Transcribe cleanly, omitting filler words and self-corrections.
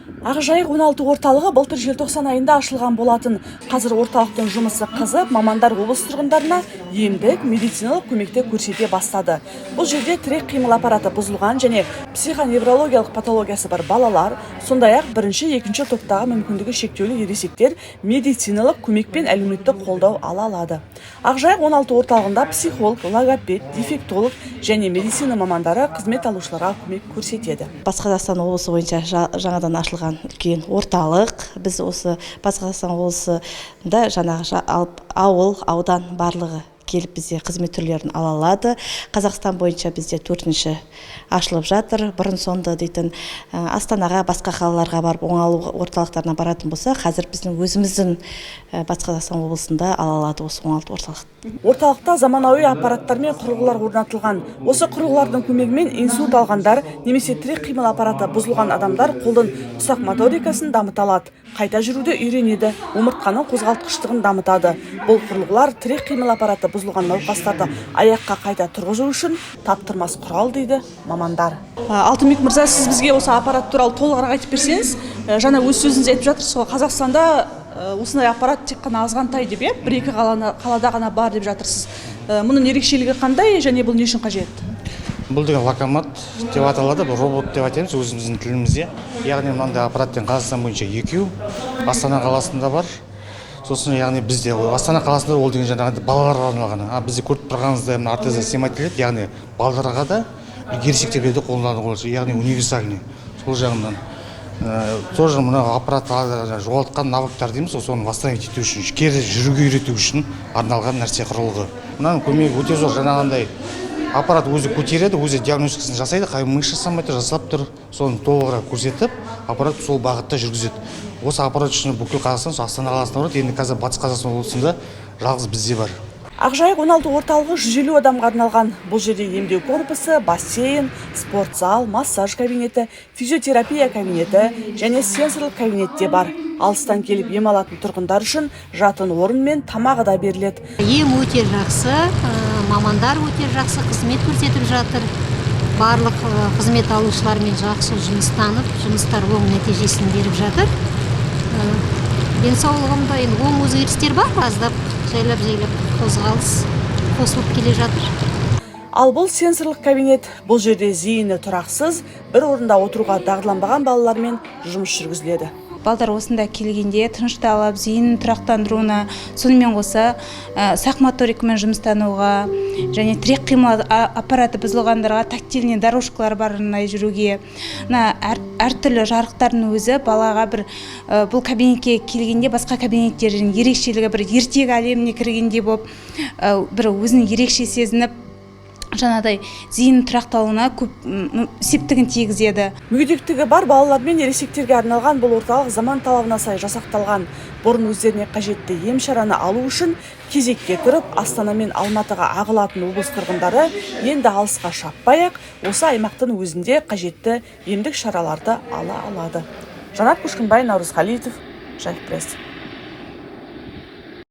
Ақжайық 16 орталығы былтыр желтоқсан айында ашылған болатын. Қазір орталықтың жұмысы қызып, мамандар облыс тұрғындарына емдік, медициналық көмекті көрсете бастады. Бұл жерде тірек қимыл аппараты бұзылған және психоневрологиялық патологиясы бар балалар, сондай-ақ бірінші, екінші топтағы мүмкіндігі шектеулі ересектер медициналық көмек пен әлеуметтік қолдау ала алады. Ақжайық 16 орталығында психолог, логопед, дефектолог және медицина мамандары қызмет алушыларға көмек көрсетеді. Батыс Қазақстан облысы бойынша жаңадан ашылған үлкен орталық. Біз осы Батыс Қазақстан облысында жаңағы ауыл, аудан барлығы келіп бізде қызмет түрлерін ала алады. Қазақстан бойынша бізде 4-ші ашылып жатыр. Бұрын соңды дейтін Астанаға, басқа қалаларға барып оңалу орталықтарына баратын болса, қазір біздің өзіміздің Батыс Қазақстан облысында ала алады осы оңалту орталық. Орталықта заманауи аппараттар мен құрылғылар орнатылған. Осы құрылғылардың көмегімен инсульт алғандар немесе тірек қимыл аппараты бұзылған адамдар қолдың ұсақ моторикасын дамыта алады. Қайта жүруді үйренеді, омыртқаның қозғалтқыштығын дамытады. Бұл құрылғылар тірек қимыл аппараты бұзылған науқастарды аяққа қайта тұрғызу үшін таптырмас құрал дейді мамандар. Алтынбек мырза, сіз бізге осы аппарат туралы толығырақ айтып берсеңіз, жаңа өз сөзіңізде айтып жатырсыз ғой, Қазақстанда осындай аппарат тек қана азғантай деп, бір-екі қалада ғана бар деп жатырсыз. Мұның ерекшелігі қандай және бұл не үшін қажет? Бұл деген локомат деп аталады, бұл робот деп айтамыз өзіміздің тілімізде. Яғни мынандай аппараттен Қазақстан бойынша 2, Астана қаласында бар. Сосын яғни бізде Астана қаласында ол деген жаңағы балаларға арналған. Бізде көріп тұрғаныңыздай ортезосематилет, яғни балаларға да, ересектерге де қолдануға болады, яғни универсальный. Сол жағынан тоже мына аппарат жоғалтқан навыктар дейміз, соны восстановить ету үшін, кері жүруге үйрету үшін арналған нәрсе құрылғы. Мынаның көмегі өте зор, жаңағындай аппарат өзі көтереді, өзі диагностикасын жасайды, қай мышца самайты жасап тұр, соны толығырақ көрсетіп, аппарат сол бағытта жүргізеді. Осы аппарат үшін бүкіл Қазақстан, Астана қаласында бар, енді қазір Батыс Қазақстан облысында жалғыз бізде бар. Ақжайық 16 орталығы 150 адамға арналған. Бұл жерде емдеу корпусы, бассейн, спорт зал, массаж кабинеті, физиотерапия кабинеті және сенсорлық кабинет те бар. Алыстан келіп ем алатын тұрғындар үшін жатын орын мен тамағы да беріледі. Ем өте жақсы, мамандар өте жақсы қызмет көрсетіп жатыр. Барлық қызмет алушылармен жақсы жұмыстанып, жұмыстар оң нәтижесін беріп жатыр. Денсаулығымда оң өзгерістер бар, аздап жайлап қозғалыс қосылып келе жатыр. Ал бұл сенсорлық кабинет. Бұл жерде зейіні тұрақсыз, бір орында отыруға дағдыланбаған балалармен жұмыс жүргізіледі. Балдар осында келгенде тынышталып, зейінін тұрақтандыруына, сонымен қоса сақ моторикамен жұмыстануға және тірек қимыл аппараты бұзылғандарға тактильный дорожкалар барына жүруге, әртүрлі жарықтардың өзі балаға бұл кабинетке келгенде басқа кабинеттердің ерекшелігі бір ертегі әлеміне кіргенде болып, бір өзін ерекше сезініп, жаңадай зейін тұрақталуына көп септігін тигізеді. Мүгедектігі бар балалар мен ересектерге арналған бұл орталық заман талабына сай жасақталған. Бұрын өздеріне қажетті ем шараны алу үшін кезекке тұрып, Астана мен Алматыға ағылатын облыс тұрғындары енді алысқа шаппай-ақ осы аймақтың өзінде қажетті емдік шараларды ала алады. Жанат Көшкінбай, Наурыз Халитов, Жайық пресс.